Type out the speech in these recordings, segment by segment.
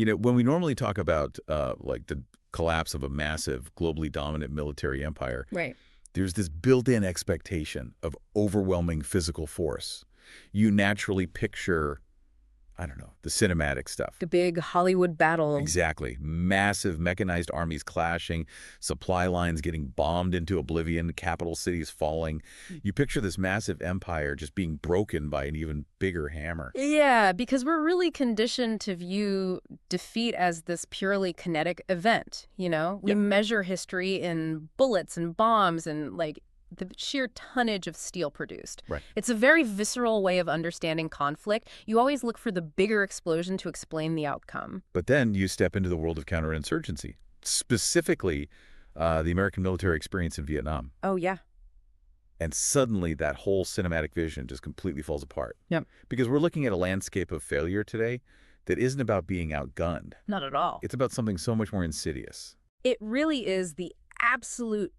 When we normally talk about like the collapse of a massive, globally dominant military empire, Right. there's this built-in expectation of overwhelming physical force. You naturally picture, I don't know, the cinematic stuff. The big Hollywood battle. Exactly. Massive mechanized armies clashing, supply lines getting bombed into oblivion, capital cities falling. You picture this massive empire just being broken by an even bigger hammer. Yeah, because we're really conditioned to view defeat as this purely kinetic event, you know? We Yep. measure history in bullets and bombs and, like, the sheer tonnage of steel produced. Right. It's a very visceral way of understanding conflict. You always look for the bigger explosion to explain the outcome. But then you step into the world of counterinsurgency, specifically the American military experience in Vietnam. Oh, yeah. And suddenly that whole cinematic vision just completely falls apart. Yep. Because we're looking at a landscape of failure today that isn't about being outgunned. Not at all. It's about something so much more insidious. It really is the absolute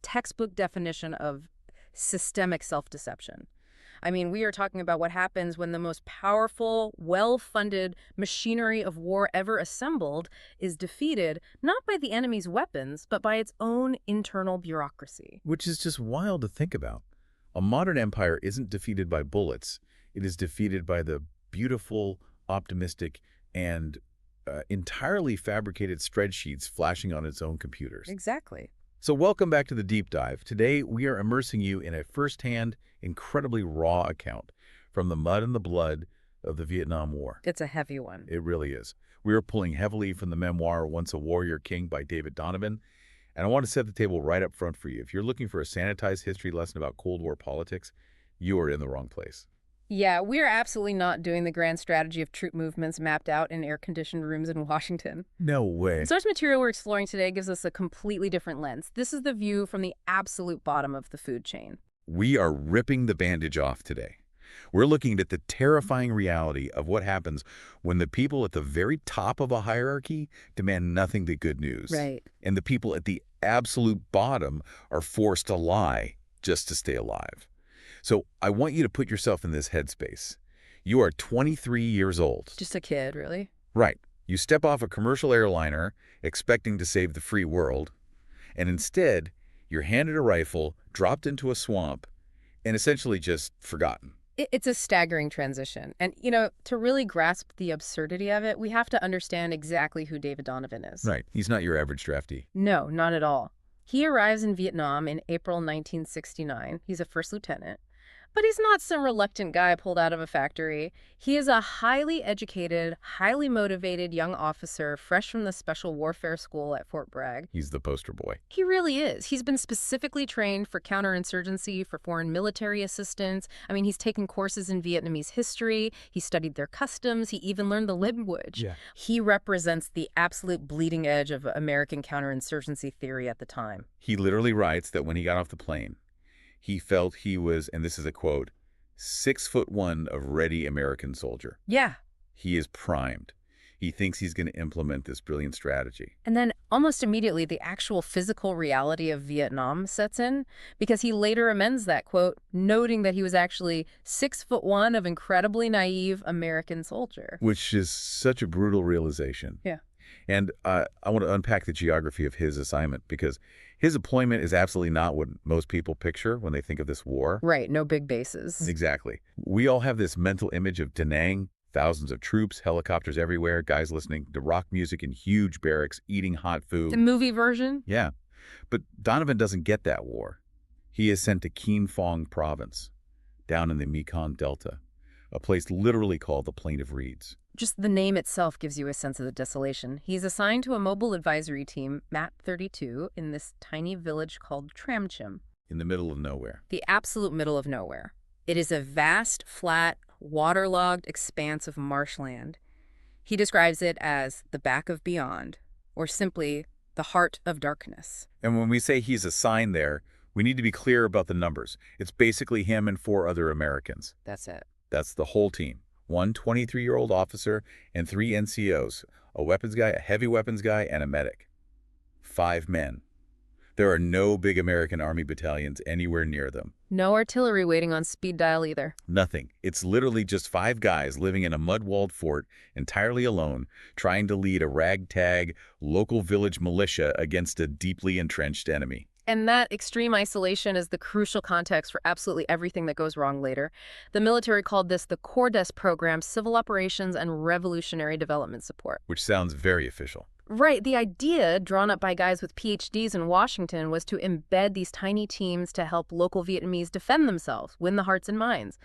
textbook definition of systemic self-deception. I mean, we are talking about what happens when the most powerful, well-funded machinery of war ever assembled is defeated, not by the enemy's weapons, but by its own internal bureaucracy. Which is just wild to think about. A modern empire isn't defeated by bullets. It is defeated by the beautiful, optimistic, and entirely fabricated spreadsheets flashing on its own computers. Exactly. So welcome back to the Deep Dive. Today, we are immersing you in a firsthand, incredibly raw account from the mud and the blood of the Vietnam War. It's a heavy one. It really is. We are pulling heavily from the memoir, Once a Warrior King by David Donovan. And I want to set the table right up front for you. If you're looking for a sanitized history lesson about Cold War politics, you are in the wrong place. Yeah, we're absolutely not doing the grand strategy of troop movements mapped out in air-conditioned rooms in Washington. No way. The source material we're exploring today gives us a completely different lens. This is the view from the absolute bottom of the food chain. We are ripping the bandage off today. We're looking at the terrifying reality of what happens when the people at the very top of a hierarchy demand nothing but good news. Right. And the people at the absolute bottom are forced to lie just to stay alive. So I want you to put yourself in this headspace. You are 23 years old. Just a kid, really. Right. You step off a commercial airliner expecting to save the free world, and instead, you're handed a rifle, dropped into a swamp, and essentially just forgotten. It's a staggering transition. And, you know, to really grasp the absurdity of it, we have to understand exactly who David Donovan is. Right. He's not your average draftee. No, not at all. He arrives in Vietnam in April 1969. He's a first lieutenant. But he's not some reluctant guy pulled out of a factory. He is a highly educated, highly motivated young officer fresh from the Special Warfare School at Fort Bragg. He's the poster boy. He really is. He's been specifically trained for counterinsurgency, for foreign military assistance. I mean, he's taken courses in Vietnamese history. He studied their customs. He even learned the language. Yeah. He represents the absolute bleeding edge of American counterinsurgency theory at the time. He literally writes that when he got off the plane, he felt he was, and this is a quote, 6'1" of ready American soldier. Yeah. He is primed. He thinks he's going to implement this brilliant strategy. And then almost immediately, the actual physical reality of Vietnam sets in, because he later amends that quote, noting that he was actually 6'1" of incredibly naive American soldier. Which is such a brutal realization. Yeah. And I want to unpack the geography of his assignment, because his deployment is absolutely not what most people picture when they think of this war. Right, no big bases. Exactly. We all have this mental image of Da Nang, thousands of troops, helicopters everywhere, guys listening to rock music in huge barracks, eating hot food. The movie version? Yeah. But Donovan doesn't get that war. He is sent to Kien Phong province, down in the Mekong Delta, a place literally called the Plain of Reeds. Just the name itself gives you a sense of the desolation. He's assigned to a mobile advisory team, MAT 32, in this tiny village called Tram Chim. In the middle of nowhere. The absolute middle of nowhere. It is a vast, flat, waterlogged expanse of marshland. He describes it as the back of beyond, or simply the heart of darkness. And when we say he's assigned there, we need to be clear about the numbers. It's basically him and 4 other Americans. That's it. That's the whole team. One 23-year-old officer and 3 NCOs, a weapons guy, a heavy weapons guy, and a medic. 5 men. There are no big American Army battalions anywhere near them. No artillery waiting on speed dial either. Nothing. It's literally just 5 guys living in a mud-walled fort, entirely alone, trying to lead a ragtag, local village militia against a deeply entrenched enemy. And that extreme isolation is the crucial context for absolutely everything that goes wrong later. The military called this the CORDES program, Civil Operations and Revolutionary Development Support. Which sounds very official. Right. The idea, drawn up by guys with PhDs in Washington, was to embed these tiny teams to help local Vietnamese defend themselves, win the hearts and minds.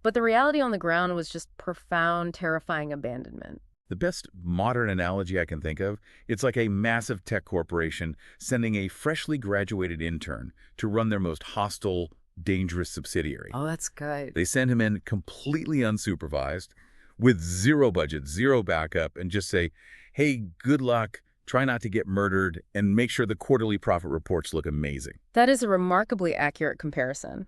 But the reality on the ground was just profound, terrifying abandonment. The best modern analogy I can think of, it's like a massive tech corporation sending a freshly graduated intern to run their most hostile, dangerous subsidiary. Oh, that's good. They send him in completely unsupervised, with zero budget, zero backup, and just say, hey, good luck, try not to get murdered, and make sure the quarterly profit reports look amazing. That is a remarkably accurate comparison.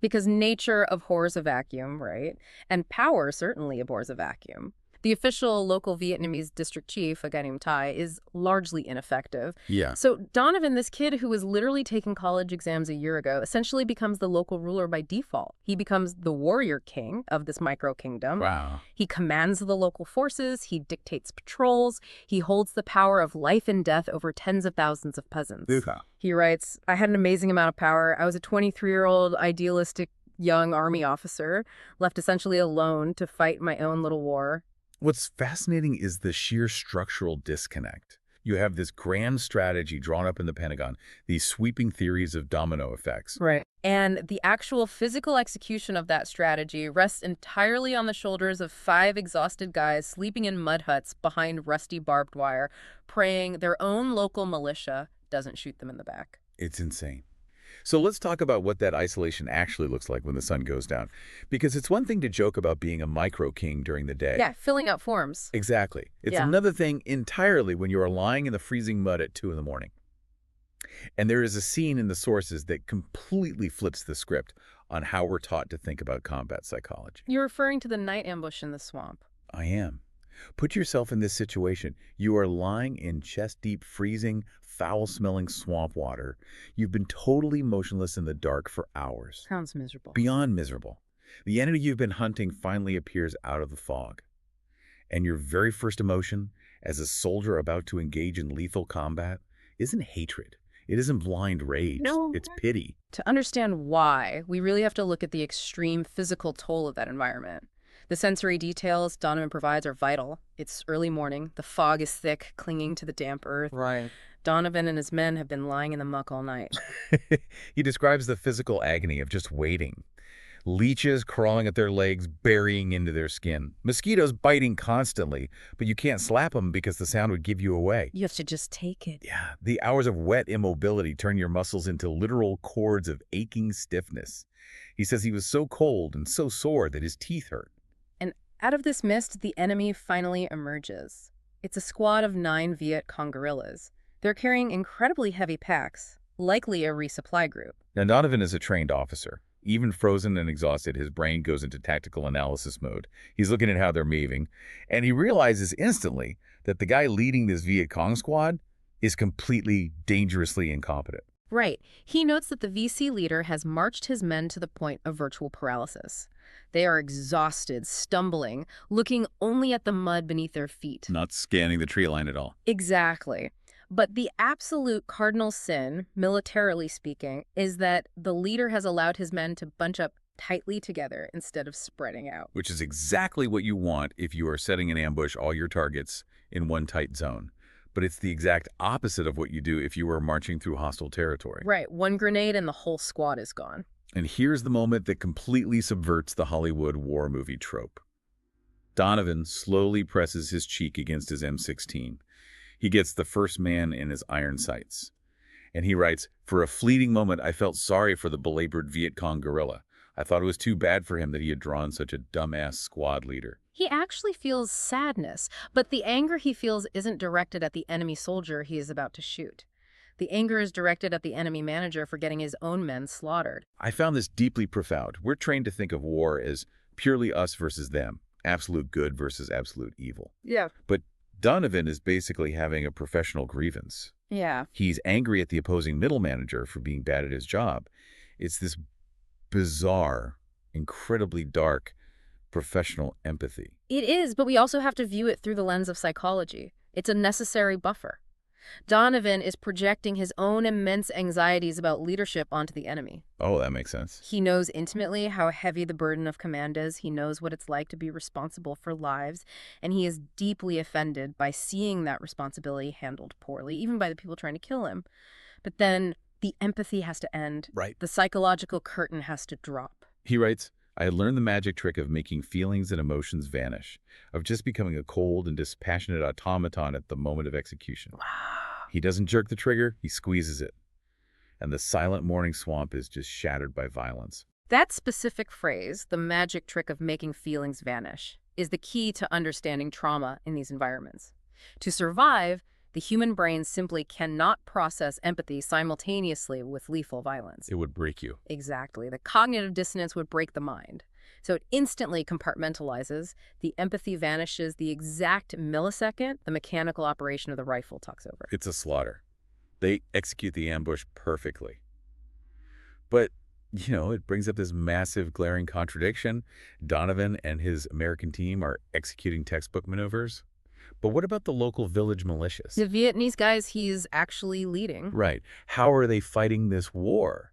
Because nature abhors a vacuum, right? And power certainly abhors a vacuum. The official local Vietnamese district chief, a guy named Thai, is largely ineffective. Yeah. So Donovan, this kid who was literally taking college exams a year ago, essentially becomes the local ruler by default. He becomes the warrior king of this micro-kingdom. Wow. He commands the local forces, he dictates patrols, he holds the power of life and death over tens of thousands of peasants. He writes, I had an amazing amount of power. I was a 23-year-old idealistic young army officer, left essentially alone to fight my own little war. What's fascinating is the sheer structural disconnect. You have this grand strategy drawn up in the Pentagon, these sweeping theories of domino effects. Right. And the actual physical execution of that strategy rests entirely on the shoulders of 5 exhausted guys sleeping in mud huts behind rusty barbed wire, praying their own local militia doesn't shoot them in the back. It's insane. So let's talk about what that isolation actually looks like when the sun goes down. Because it's one thing to joke about being a micro-king during the day. Yeah, filling out forms. Exactly. It's Yeah. another thing entirely when you are lying in the freezing mud at 2 in the morning. And there is a scene in the sources that completely flips the script on how we're taught to think about combat psychology. You're referring to the night ambush in the swamp. I am. Put yourself in this situation. You are lying in chest-deep, freezing, foul-smelling swamp water. You've been totally motionless in the dark for hours. Sounds miserable. Beyond miserable. The enemy you've been hunting finally appears out of the fog. And your very first emotion, as a soldier about to engage in lethal combat, isn't hatred. It isn't blind rage. No. It's pity. To understand why, we really have to look at the extreme physical toll of that environment. The sensory details Donovan provides are vital. It's early morning. The fog is thick, clinging to the damp earth. Right. Donovan and his men have been lying in the muck all night. He describes the physical agony of just waiting. Leeches crawling at their legs, burying into their skin. Mosquitoes biting constantly, but you can't slap them because the sound would give you away. You have to just take it. Yeah, the hours of wet immobility turn your muscles into literal cords of aching stiffness. He says he was so cold and so sore that his teeth hurt. And out of this mist, the enemy finally emerges. It's a squad of 9 Viet Cong guerrillas. They're carrying incredibly heavy packs, likely a resupply group. Now, Donovan is a trained officer. Even frozen and exhausted, his brain goes into tactical analysis mode. He's looking at how they're moving, and he realizes instantly that the guy leading this Viet Cong squad is completely, dangerously incompetent. Right. He notes that the VC leader has marched his men to the point of virtual paralysis. They are exhausted, stumbling, looking only at the mud beneath their feet. Not scanning the tree line at all. Exactly. But the absolute cardinal sin, militarily speaking, is that the leader has allowed his men to bunch up tightly together instead of spreading out. Which is exactly what you want if you are setting an ambush all your targets in one tight zone. But it's the exact opposite of what you do if you were marching through hostile territory. Right. One grenade and the whole squad is gone. And here's the moment that completely subverts the Hollywood war movie trope. Donovan slowly presses his cheek against his M16. He gets the first man in his iron sights. And he writes, "For a fleeting moment, I felt sorry for the belabored Viet Cong guerrilla. I thought it was too bad for him that he had drawn such a dumbass squad leader." He actually feels sadness, but the anger he feels isn't directed at the enemy soldier he is about to shoot. The anger is directed at the enemy manager for getting his own men slaughtered. I found this deeply profound. We're trained to think of war as purely us versus them, absolute good versus absolute evil. Yeah. But Donovan is basically having a professional grievance. Yeah. He's angry at the opposing middle manager for being bad at his job. It's this bizarre, incredibly dark professional empathy. It is, but we also have to view it through the lens of psychology. It's a necessary buffer. Donovan is projecting his own immense anxieties about leadership onto the enemy. Oh, that makes sense. He knows intimately how heavy the burden of command is. He knows what it's like to be responsible for lives, and he is deeply offended by seeing that responsibility handled poorly, even by the people trying to kill him. But then the empathy has to end. Right. The psychological curtain has to drop. He writes, I had learned the magic trick of making feelings and emotions vanish, of just becoming a cold and dispassionate automaton at the moment of execution. Wow. He doesn't jerk the trigger, he squeezes it. And the silent morning swamp is just shattered by violence. That specific phrase, the magic trick of making feelings vanish, is the key to understanding trauma in these environments. To survive, the human brain simply cannot process empathy simultaneously with lethal violence. It would break you. Exactly. The cognitive dissonance would break the mind. So it instantly compartmentalizes. The empathy vanishes the exact millisecond the mechanical operation of the rifle tucks over. It's a slaughter. They execute the ambush perfectly. But, it brings up this massive glaring contradiction. Donovan and his American team are executing textbook maneuvers. But what about the local village militias? The Vietnamese guys he's actually leading. Right. How are they fighting this war?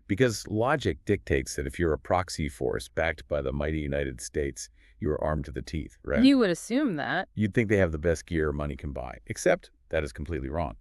Because logic dictates that if you're a proxy force backed by the mighty United States, you are armed to the teeth, right? You would assume that. You'd think they have the best gear money can buy, except that is completely wrong.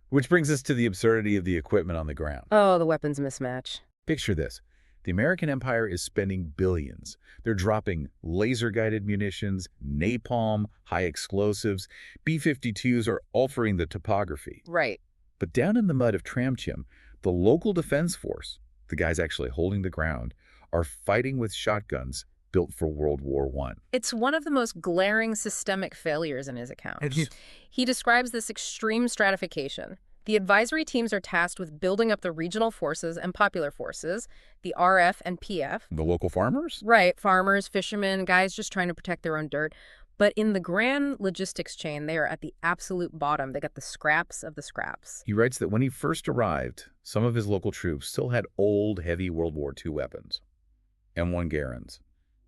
Which brings us to the absurdity of the equipment on the ground. Oh, the weapons mismatch. Picture this. The American empire is spending billions. They're dropping laser-guided munitions, napalm, high explosives. B-52s are altering the topography. Right. But down in the mud of Tram Chim, the local defense force, the guys actually holding the ground, are fighting with shotguns built for World War I. It's one of the most glaring systemic failures in his account. And He describes this extreme stratification. The advisory teams are tasked with building up the regional forces and popular forces, the RF and PF. the local farmers? Right, farmers, fishermen, guys just trying to protect their own dirt. But in the grand logistics chain, they are at the absolute bottom. They got the scraps of the scraps. He writes that when he first arrived, some of his local troops still had old, heavy World War II weapons. M1 Garens,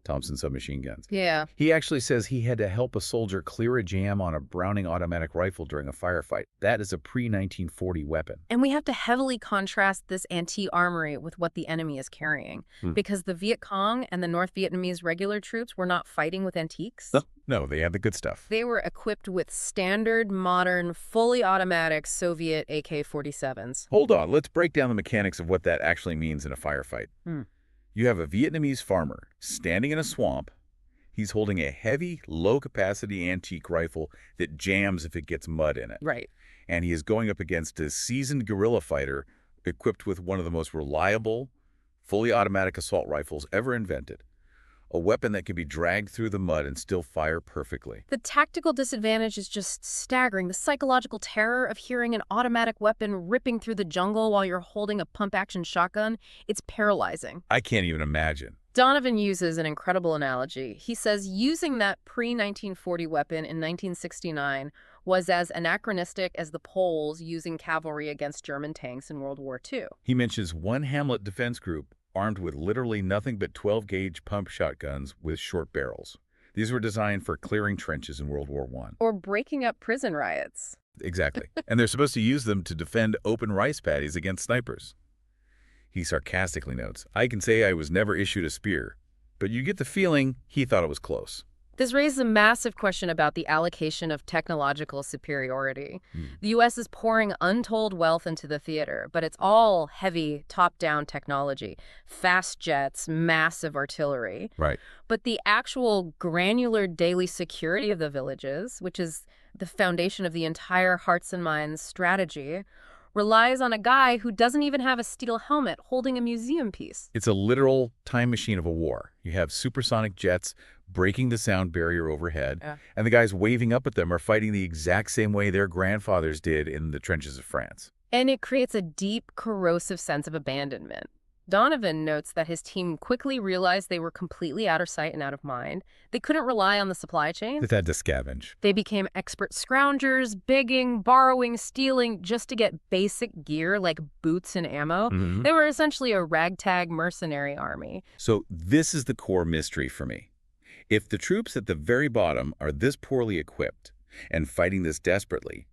Thompson submachine guns. Yeah. He actually says he had to help a soldier clear a jam on a Browning automatic rifle during a firefight. That is a pre-1940 weapon. And we have to heavily contrast this antique armory with what the enemy is carrying. Because the Viet Cong and the North Vietnamese regular troops were not fighting with antiques. No, they had the good stuff. They were equipped with standard, modern, fully automatic Soviet AK-47s. Hold on, let's break down the mechanics of what that actually means in a firefight. You have a Vietnamese farmer standing in a swamp. He's holding a heavy, low-capacity antique rifle that jams if it gets mud in it. Right. And he is going up against a seasoned guerrilla fighter equipped with one of the most reliable, fully automatic assault rifles ever invented. A weapon that can be dragged through the mud and still fire perfectly. The tactical disadvantage is just staggering. The psychological terror of hearing an automatic weapon ripping through the jungle while you're holding a pump-action shotgun, it's paralyzing. I can't even imagine. Donovan uses an incredible analogy. He says using that pre-1940 weapon in 1969 was as anachronistic as the Poles using cavalry against German tanks in World War II. He mentions one Hamlet defense group armed with literally nothing but 12-gauge pump shotguns with short barrels. These were designed for clearing trenches in World War I. Or breaking up prison riots. Exactly. And they're supposed to use them to defend open rice paddies against snipers. He sarcastically notes, I can say I was never issued a spear, but you get the feeling he thought it was close. This raises a massive question about the allocation of technological superiority. The U.S. is pouring untold wealth into the theater, but it's all heavy, top-down technology. Fast jets, massive artillery. Right. But the actual granular daily security of the villages, which is the foundation of the entire hearts and minds strategy, relies on a guy who doesn't even have a steel helmet holding a museum piece. It's a literal time machine of a war. You have supersonic jets breaking the sound barrier overhead, and the guys waving up at them are fighting the exact same way their grandfathers did in the trenches of France. And it creates a deep, corrosive sense of abandonment. Donovan notes that his team quickly realized they were completely out of sight and out of mind. They couldn't rely on the supply chain. That had to scavenge. They became expert scroungers, begging, borrowing, stealing just to get basic gear like boots and ammo. They were essentially a ragtag mercenary army. So this is the core mystery for me. If the troops at the very bottom are this poorly equipped and fighting this desperately,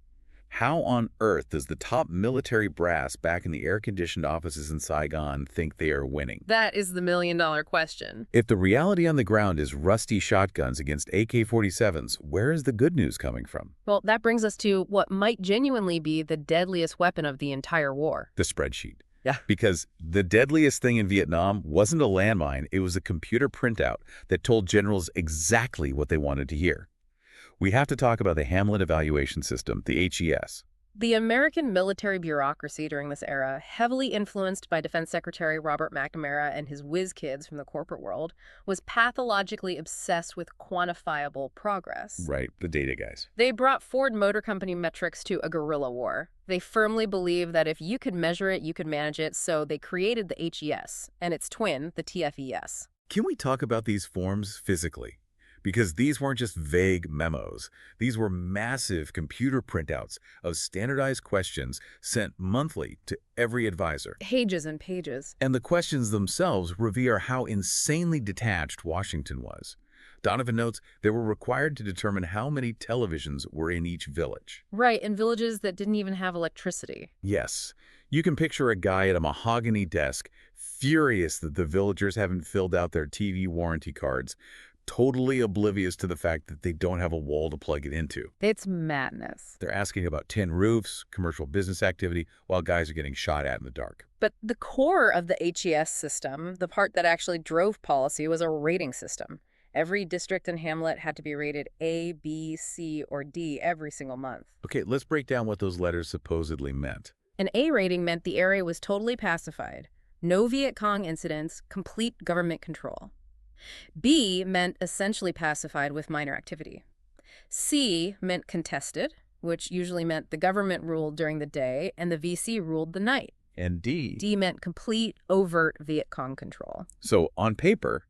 how on earth does the top military brass back in the air-conditioned offices in Saigon think they are winning? That is the million-dollar question. If the reality on the ground is rusty shotguns against AK-47s, where is the good news coming from? Well, that brings us to what might genuinely be the deadliest weapon of the entire war. The spreadsheet. Yeah. Because the deadliest thing in Vietnam wasn't a landmine, it was a computer printout that told generals exactly what they wanted to hear. We have to talk about the Hamlet Evaluation System, the HES. The American military bureaucracy during this era, heavily influenced by Defense Secretary Robert McNamara and his whiz kids from the corporate world, was pathologically obsessed with quantifiable progress. Right, the data guys. They brought Ford Motor Company metrics to a guerrilla war. They firmly believed that if you could measure it, you could manage it, so they created the HES, and its twin, the TFES. Can we talk about these forms physically? Because these weren't just vague memos. These were massive computer printouts of standardized questions sent monthly to every advisor. Pages and pages. And the questions themselves reveal how insanely detached Washington was. Donovan notes they were required to determine how many televisions were in each village. Right, in villages that didn't even have electricity. Yes, you can picture a guy at a mahogany desk, furious that the villagers haven't filled out their TV warranty cards, totally oblivious to the fact that they don't have a wall to plug it into. It's madness. They're asking about tin roofs, commercial business activity, while guys are getting shot at in the dark. But the core of the HES system, the part that actually drove policy, was a rating system. Every district and hamlet had to be rated A, B, C, or D every single month. Okay, let's break down what those letters supposedly meant. An A rating meant the area was totally pacified. No Viet Cong incidents, complete government control. B meant essentially pacified with minor activity. C meant contested, which usually meant the government ruled during the day and the VC ruled the night. And D? D meant complete, overt Viet Cong control. So, on paper,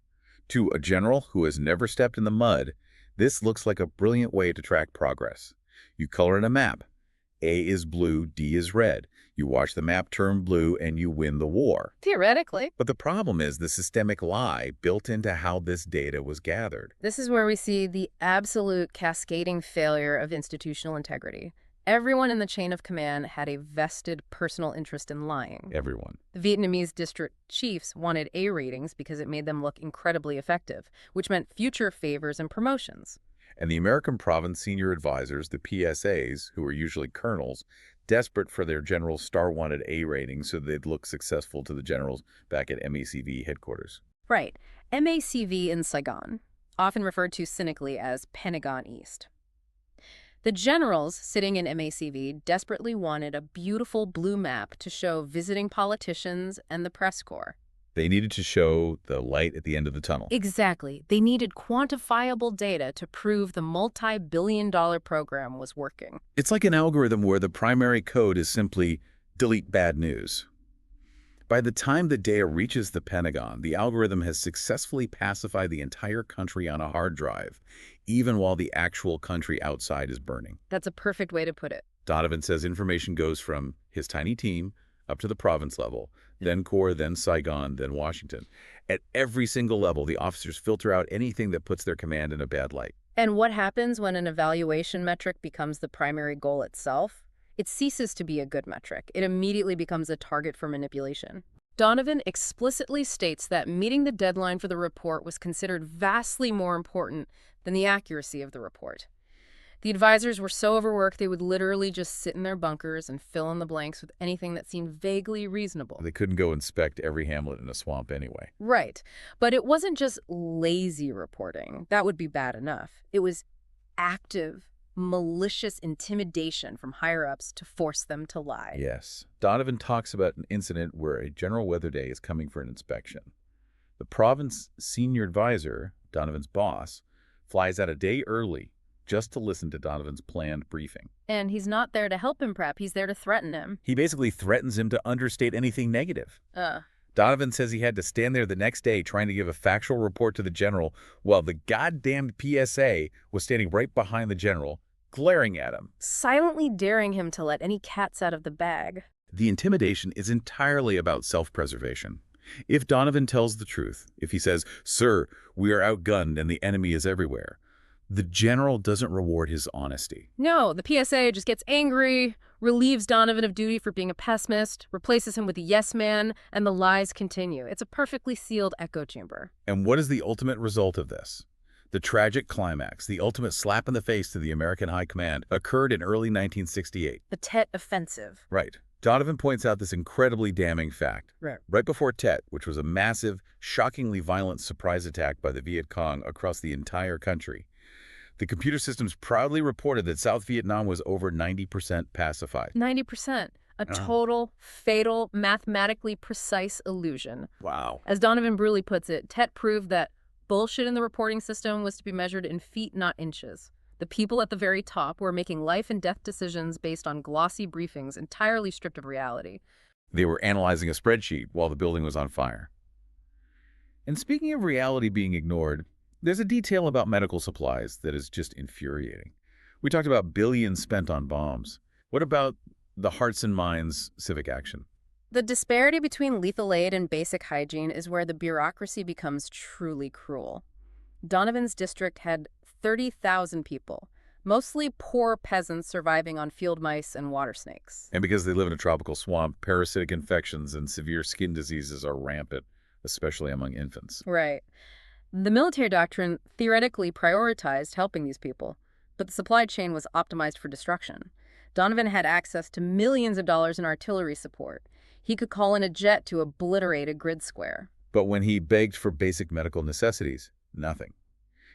to a general who has never stepped in the mud, this looks like a brilliant way to track progress. You color in a map. A is blue, D is red. You watch the map turn blue and you win the war. Theoretically. But the problem is the systemic lie built into how this data was gathered. This is where we see the absolute cascading failure of institutional integrity. Everyone in the chain of command had a vested personal interest in lying. Everyone. The Vietnamese district chiefs wanted A ratings because it made them look incredibly effective, which meant future favors and promotions. And the American province senior advisors, the PSAs, who were usually colonels, desperate for their general's star-wanted A rating so they'd look successful to the generals back at MACV headquarters. Right. MACV in Saigon, often referred to cynically as Pentagon East. The generals sitting in MACV desperately wanted a beautiful blue map to show visiting politicians and the press corps. They needed to show the light at the end of the tunnel. Exactly. They needed quantifiable data to prove the multi-billion-dollar program was working. It's like an algorithm where the primary code is simply delete bad news. By the time the data reaches the Pentagon, the algorithm has successfully pacified the entire country on a hard drive, even while the actual country outside is burning. That's a perfect way to put it. Donovan says information goes from his tiny team up to the province level, then Corps, then Saigon, then Washington. At every single level, the officers filter out anything that puts their command in a bad light. And what happens when an evaluation metric becomes the primary goal itself? It ceases to be a good metric. It immediately becomes a target for manipulation. Donovan explicitly states that meeting the deadline for the report was considered vastly more important than the accuracy of the report. The advisors were so overworked they would literally just sit in their bunkers and fill in the blanks with anything that seemed vaguely reasonable. They couldn't go inspect every hamlet in a swamp anyway. Right. But it wasn't just lazy reporting. That would be bad enough. It was active, malicious intimidation from higher-ups to force them to lie. Yes. Donovan talks about an incident where a general weather day is coming for an inspection. The province senior advisor, Donovan's boss, flies out a day early just to listen to Donovan's planned briefing. And he's not there to help him prep. He's there to threaten him. He basically threatens him to understate anything negative. Donovan says he had to stand there the next day trying to give a factual report to the general while the goddamned PSA was standing right behind the general, glaring at him. Silently daring him to let any cats out of the bag. The intimidation is entirely about self-preservation. If Donovan tells the truth, if he says, "Sir, we are outgunned and the enemy is everywhere," the general doesn't reward his honesty. No, the PSA just gets angry, relieves Donovan of duty for being a pessimist, replaces him with a yes man, and the lies continue. It's a perfectly sealed echo chamber. And what is the ultimate result of this? The tragic climax, the ultimate slap in the face to the American High Command, occurred in early 1968. The Tet Offensive. Right. Donovan points out this incredibly damning fact. Right before Tet, which was a massive, shockingly violent surprise attack by the Viet Cong across the entire country, the computer systems proudly reported that South Vietnam was over 90% pacified. 90%. A total, fatal, mathematically precise illusion. Wow. As Donovan brutally puts it, Tet proved that bullshit in the reporting system was to be measured in feet, not inches. The people at the very top were making life and death decisions based on glossy briefings entirely stripped of reality. They were analyzing a spreadsheet while the building was on fire. And speaking of reality being ignored, there's a detail about medical supplies that is just infuriating. We talked about billions spent on bombs. What about the hearts and minds civic action? The disparity between lethal aid and basic hygiene is where the bureaucracy becomes truly cruel. Donovan's district had 30,000 people, mostly poor peasants surviving on field mice and water snakes. And because they live in a tropical swamp, parasitic infections and severe skin diseases are rampant, especially among infants. Right. The military doctrine theoretically prioritized helping these people, but the supply chain was optimized for destruction. Donovan had access to millions of dollars in artillery support. He could call in a jet to obliterate a grid square. But when he begged for basic medical necessities, nothing.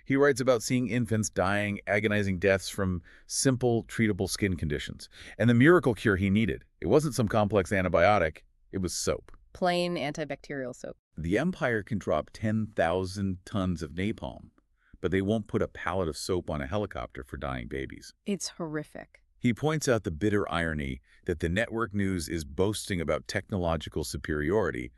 He writes about seeing infants dying agonizing deaths from simple, treatable skin conditions. And the miracle cure he needed, it wasn't some complex antibiotic, it was soap. Plain antibacterial soap. The Empire can drop 10,000 tons of napalm, but they won't put a pallet of soap on a helicopter for dying babies. It's horrific. He points out the bitter irony that the network news is boasting about technological superiority,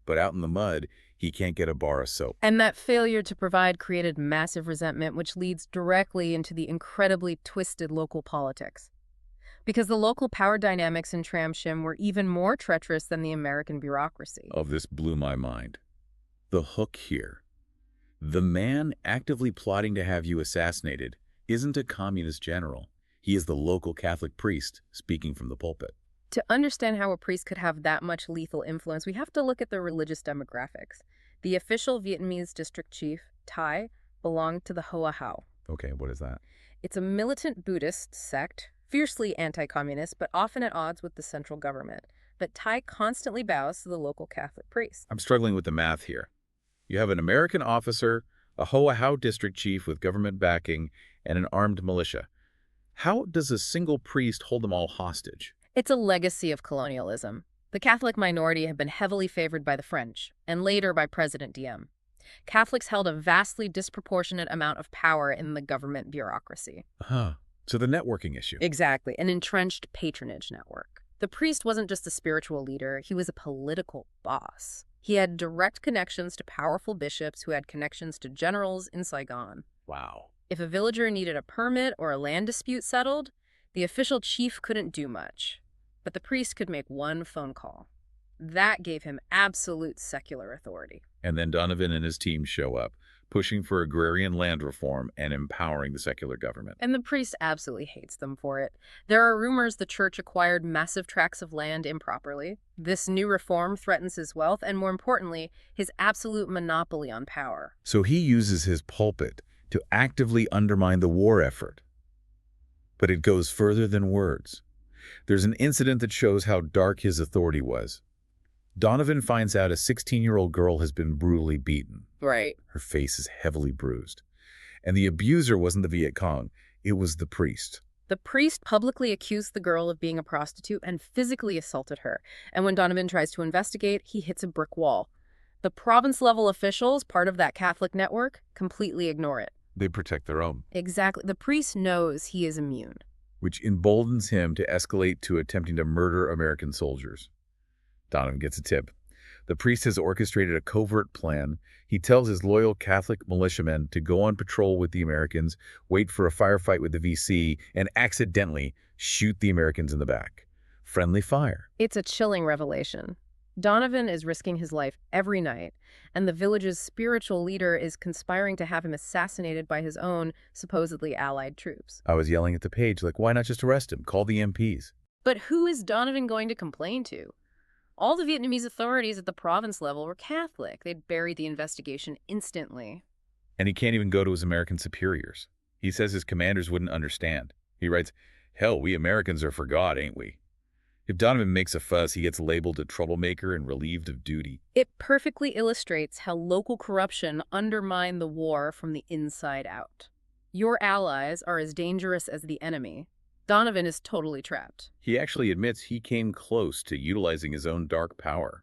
but out in the mud, he can't get a bar of soap. And that failure to provide created massive resentment, which leads directly into the incredibly twisted local politics. Because the local power dynamics in Tram Shim were even more treacherous than the American bureaucracy. Oh, this blew my mind. The hook here. The man actively plotting to have you assassinated isn't a communist general. He is the local Catholic priest speaking from the pulpit. To understand how a priest could have that much lethal influence, we have to look at the religious demographics. The official Vietnamese district chief, Thai, belonged to the Hoa Hao. Okay, what is that? It's a militant Buddhist sect, fiercely anti-communist, but often at odds with the central government. But Thai constantly bows to the local Catholic priest. I'm struggling with the math here. You have an American officer, a Hoa Hao district chief with government backing, and an armed militia. How does a single priest hold them all hostage? It's a legacy of colonialism. The Catholic minority had been heavily favored by the French, and later by President Diem. Catholics held a vastly disproportionate amount of power in the government bureaucracy. So the networking issue. Exactly, an entrenched patronage network. The priest wasn't just a spiritual leader, he was a political boss. He had direct connections to powerful bishops who had connections to generals in Saigon. Wow. If a villager needed a permit or a land dispute settled, the official chief couldn't do much. But the priest could make one phone call. That gave him absolute secular authority. And then Donovan and his team show up, pushing for agrarian land reform and empowering the secular government. And the priest absolutely hates them for it. There are rumors the church acquired massive tracts of land improperly. This new reform threatens his wealth and, more importantly, his absolute monopoly on power. So he uses his pulpit to actively undermine the war effort. But it goes further than words. There's an incident that shows how dark his authority was. Donovan finds out a 16-year-old girl has been brutally beaten. Right. Her face is heavily bruised. And the abuser wasn't the Viet Cong, it was the priest. The priest publicly accused the girl of being a prostitute and physically assaulted her. And when Donovan tries to investigate, he hits a brick wall. The province-level officials, part of that Catholic network, completely ignore it. They protect their own. Exactly. The priest knows he is immune. Which emboldens him to escalate to attempting to murder American soldiers. Donovan gets a tip. The priest has orchestrated a covert plan. He tells his loyal Catholic militiamen to go on patrol with the Americans, wait for a firefight with the VC, and accidentally shoot the Americans in the back. Friendly fire. It's a chilling revelation. Donovan is risking his life every night, and the village's spiritual leader is conspiring to have him assassinated by his own, supposedly allied troops. I was yelling at the page, like, why not just arrest him? Call the MPs. But who is Donovan going to complain to? All the Vietnamese authorities at the province level were Catholic. They'd buried the investigation instantly. And he can't even go to his American superiors. He says his commanders wouldn't understand. He writes, hell, we Americans are for God, ain't we? If Donovan makes a fuss, he gets labeled a troublemaker and relieved of duty. It perfectly illustrates how local corruption undermined the war from the inside out. Your allies are as dangerous as the enemy. Donovan is totally trapped. He actually admits he came close to utilizing his own dark power.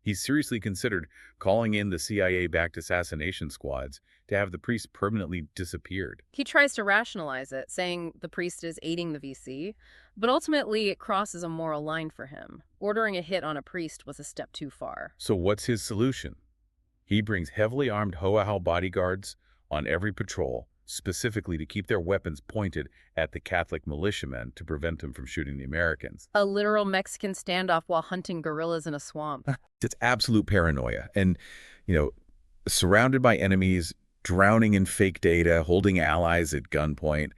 He seriously considered calling in the CIA-backed assassination squads to have the priest permanently disappeared. He tries to rationalize it, saying the priest is aiding the VC, but ultimately it crosses a moral line for him. Ordering a hit on a priest was a step too far. So what's his solution? He brings heavily armed Hoahau bodyguards on every patrol, specifically to keep their weapons pointed at the Catholic militiamen to prevent them from shooting the Americans. A literal Mexican standoff while hunting guerrillas in a swamp. It's absolute paranoia. And, surrounded by enemies, drowning in fake data, holding allies at gunpoint,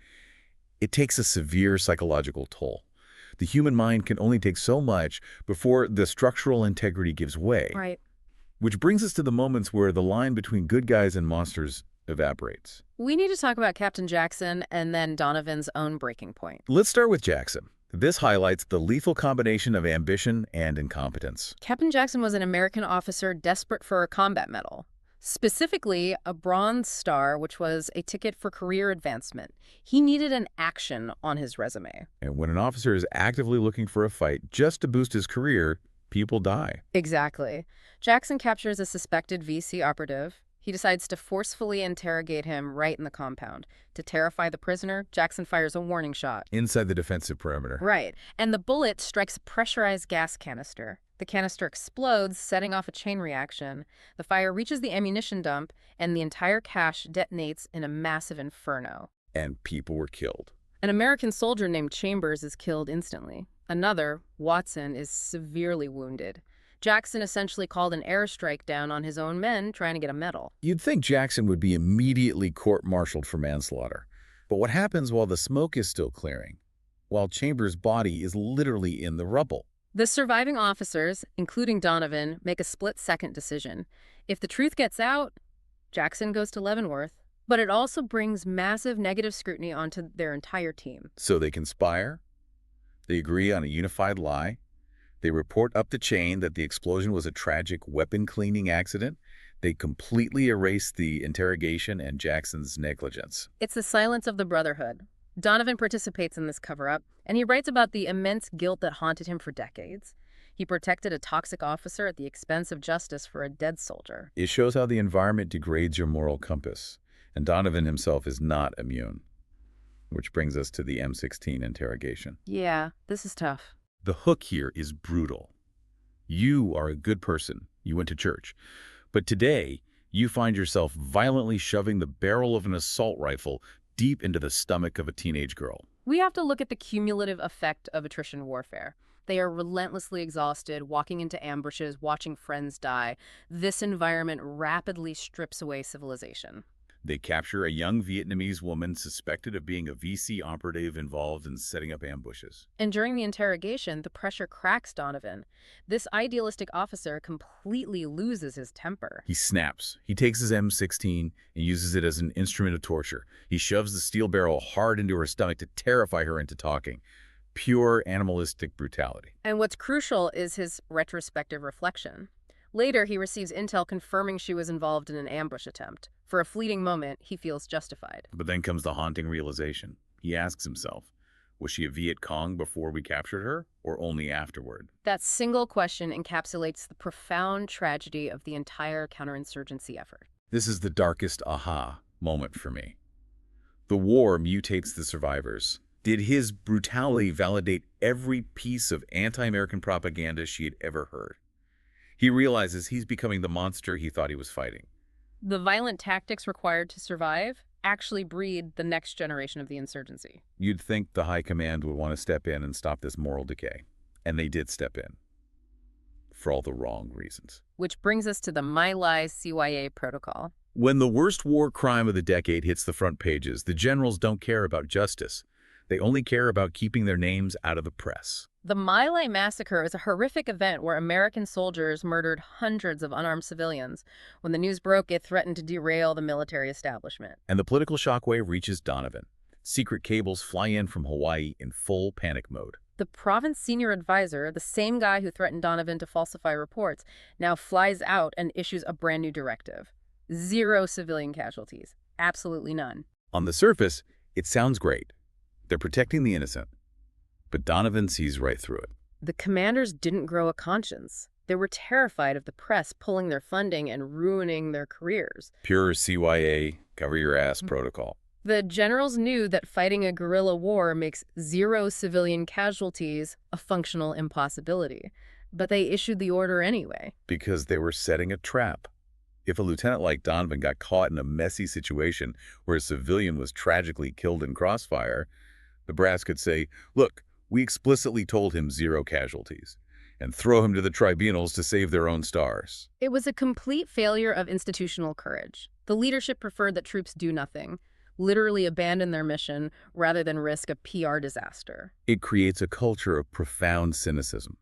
it takes a severe psychological toll. The human mind can only take so much before the structural integrity gives way. Right. Which brings us to the moments where the line between good guys and monsters evaporates. We need to talk about Captain Jackson and then Donovan's own breaking point. Let's start with Jackson. This highlights the lethal combination of ambition and incompetence. Captain Jackson was an American officer desperate for a combat medal, specifically a Bronze Star, which was a ticket for career advancement. He needed an action on his resume. And when an officer is actively looking for a fight just to boost his career, people die. Exactly. Jackson captures a suspected VC operative. He decides to forcefully interrogate him right in the compound. To terrify the prisoner, Jackson fires a warning shot. Inside the defensive perimeter. Right. And the bullet strikes a pressurized gas canister. The canister explodes, setting off a chain reaction. The fire reaches the ammunition dump, and the entire cache detonates in a massive inferno. And people were killed. An American soldier named Chambers is killed instantly. Another, Watson, is severely wounded. Jackson essentially called an airstrike down on his own men trying to get a medal. You'd think Jackson would be immediately court-martialed for manslaughter. But what happens while the smoke is still clearing? While Chambers' body is literally in the rubble. The surviving officers, including Donovan, make a split-second decision. If the truth gets out, Jackson goes to Leavenworth. But it also brings massive negative scrutiny onto their entire team. So they conspire. They agree on a unified lie. They report up the chain that the explosion was a tragic weapon-cleaning accident. They completely erase the interrogation and Jackson's negligence. It's the silence of the Brotherhood. Donovan participates in this cover-up, and he writes about the immense guilt that haunted him for decades. He protected a toxic officer at the expense of justice for a dead soldier. It shows how the environment degrades your moral compass, and Donovan himself is not immune. Which brings us to the M16 interrogation. Yeah, this is tough. The hook here is brutal. You are a good person. You went to church. But today, you find yourself violently shoving the barrel of an assault rifle deep into the stomach of a teenage girl. We have to look at the cumulative effect of attrition warfare. They are relentlessly exhausted, walking into ambushes, watching friends die. This environment rapidly strips away civilization. They capture a young Vietnamese woman suspected of being a VC operative involved in setting up ambushes. And during the interrogation, the pressure cracks Donovan. This idealistic officer completely loses his temper. He snaps. He takes his M16 and uses it as an instrument of torture. He shoves the steel barrel hard into her stomach to terrify her into talking. Pure animalistic brutality. And what's crucial is his retrospective reflection. Later, he receives intel confirming she was involved in an ambush attempt. For a fleeting moment, he feels justified. But then comes the haunting realization. He asks himself, was she a Viet Cong before we captured her, or only afterward? That single question encapsulates the profound tragedy of the entire counterinsurgency effort. This is the darkest aha moment for me. The war mutates the survivors. Did his brutality validate every piece of anti-American propaganda she had ever heard? He realizes he's becoming the monster he thought he was fighting. The violent tactics required to survive actually breed the next generation of the insurgency. You'd think the high command would want to step in and stop this moral decay. And they did step in. For all the wrong reasons. Which brings us to the My Lies CYA protocol. When the worst war crime of the decade hits the front pages, the generals don't care about justice. They only care about keeping their names out of the press. The My Lai massacre is a horrific event where American soldiers murdered hundreds of unarmed civilians. When the news broke, it threatened to derail the military establishment. And the political shockwave reaches Donovan. Secret cables fly in from Hawaii in full panic mode. The province senior advisor, the same guy who threatened Donovan to falsify reports, now flies out and issues a brand new directive. 0 civilian casualties. Absolutely none. On the surface, it sounds great. They're protecting the innocent. But Donovan sees right through it. The commanders didn't grow a conscience. They were terrified of the press pulling their funding and ruining their careers. Pure CYA, cover your ass protocol. The generals knew that fighting a guerrilla war makes 0 civilian casualties a functional impossibility. But they issued the order anyway. Because they were setting a trap. If a lieutenant like Donovan got caught in a messy situation where a civilian was tragically killed in crossfire, the brass could say, look, we explicitly told him 0 casualties, and throw him to the tribunals to save their own stars. It was a complete failure of institutional courage. The leadership preferred that troops do nothing, literally abandon their mission rather than risk a PR disaster. It creates a culture of profound cynicism.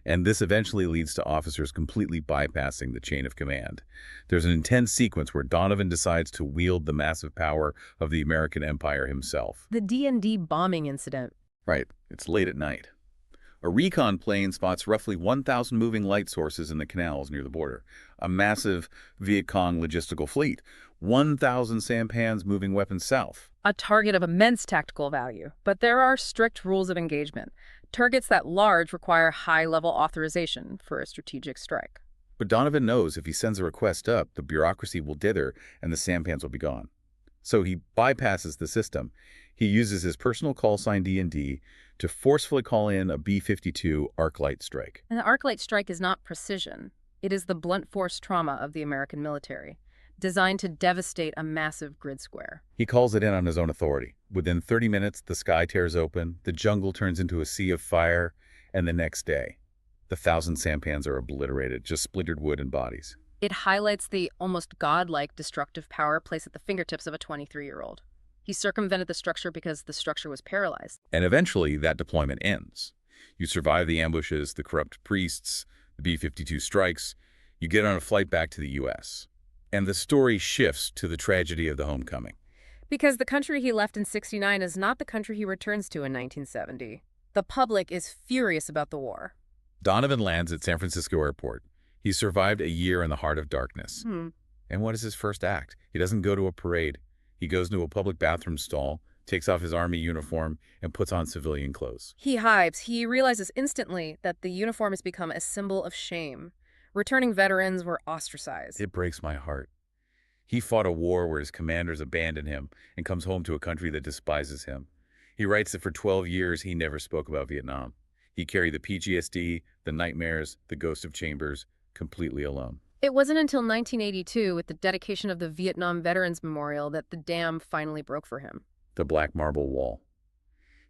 And this eventually leads to officers completely bypassing the chain of command. There's an intense sequence where Donovan decides to wield the massive power of the American empire himself. The D&D bombing incident. Right, it's late at night. A recon plane spots roughly 1,000 moving light sources in the canals near the border. A massive Viet Cong logistical fleet. 1,000 sampans moving weapons south. A target of immense tactical value. But there are strict rules of engagement. Targets that large require high-level authorization for a strategic strike. But Donovan knows if he sends a request up, the bureaucracy will dither and the sampans will be gone. So he bypasses the system. He uses his personal call sign D&D to forcefully call in a B-52 arc light strike. And the arc light strike is not precision. It is the blunt force trauma of the American military, designed to devastate a massive grid square. He calls it in on his own authority. Within 30 minutes, the sky tears open, the jungle turns into a sea of fire, and the next day, the 1,000 sampans are obliterated, just splintered wood and bodies. It highlights the almost godlike destructive power placed at the fingertips of a 23-year-old. He circumvented the structure because the structure was paralyzed. And eventually, that deployment ends. You survive the ambushes, the corrupt priests, the B-52 strikes. You get on a flight back to the U.S. And the story shifts to the tragedy of the homecoming. Because the country he left in '69 is not the country he returns to in 1970. The public is furious about the war. Donovan lands at San Francisco Airport. He survived a year in the heart of darkness. And what is his first act? He doesn't go to a parade. He goes to a public bathroom stall, takes off his army uniform, and puts on civilian clothes. He hides. He realizes instantly that the uniform has become a symbol of shame. Returning veterans were ostracized. It breaks my heart. He fought a war where his commanders abandoned him and comes home to a country that despises him. He writes that for 12 years he never spoke about Vietnam. He carried the PTSD, the nightmares, the ghost of chambers, completely alone. It wasn't until 1982, with the dedication of the Vietnam Veterans Memorial, that the dam finally broke for him. The black marble wall.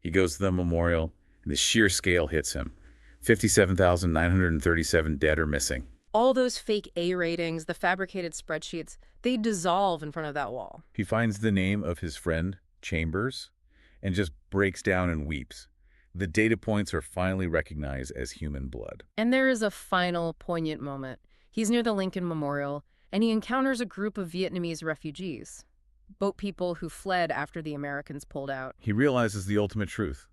He goes to the memorial, and the sheer scale hits him. 57,937 dead or missing. All those fake A ratings, the fabricated spreadsheets, they dissolve in front of that wall. He finds the name of his friend, Chambers, and just breaks down and weeps. The data points are finally recognized as human blood. And there is a final poignant moment. He's near the Lincoln Memorial, and he encounters a group of Vietnamese refugees, boat people who fled after the Americans pulled out. He realizes the ultimate truth.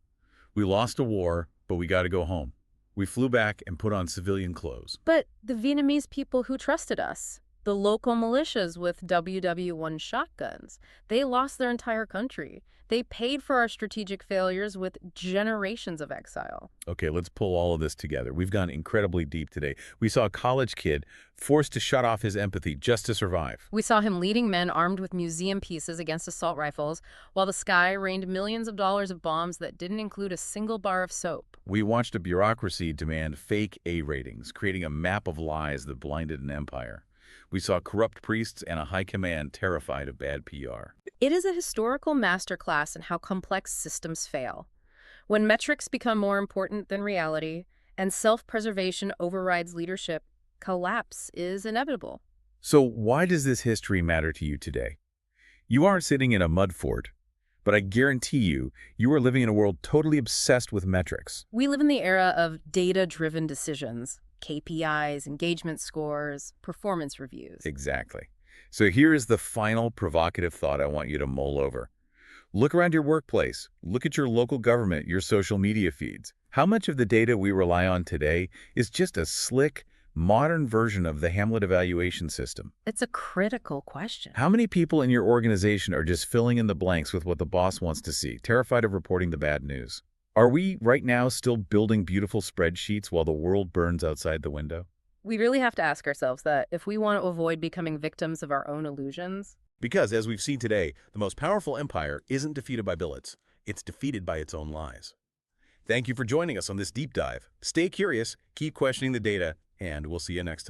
We lost a war, but we got to go home. We flew back and put on civilian clothes. But the Vietnamese people who trusted us, The local militias with WW1 shotguns, they lost their entire country. They paid for our strategic failures with generations of exile. Okay, let's pull all of this together. We've gone incredibly deep today. We saw a college kid forced to shut off his empathy just to survive. We saw him leading men armed with museum pieces against assault rifles, while the sky rained millions of dollars of bombs that didn't include a single bar of soap. We watched a bureaucracy demand fake A ratings, creating a map of lies that blinded an empire. We saw corrupt priests and a high command terrified of bad PR. It is a historical masterclass in how complex systems fail. When metrics become more important than reality and self-preservation overrides leadership, collapse is inevitable. So why does this history matter to you today? You aren't sitting in a mud fort, but I guarantee you are living in a world totally obsessed with metrics. We live in the era of data-driven decisions, KPIs, engagement scores, performance reviews. Exactly. So here is the final provocative thought I want you to mull over. Look around your workplace. Look at your local government, your social media feeds. How much of the data we rely on today is just a slick, modern version of the Hamlet evaluation system? It's a critical question. How many people in your organization are just filling in the blanks with what the boss wants to see, terrified of reporting the bad news? Are we right now still building beautiful spreadsheets while the world burns outside the window? We really have to ask ourselves that if we want to avoid becoming victims of our own illusions. Because, as we've seen today, the most powerful empire isn't defeated by bullets. It's defeated by its own lies. Thank you for joining us on this deep dive. Stay curious, keep questioning the data, and we'll see you next time.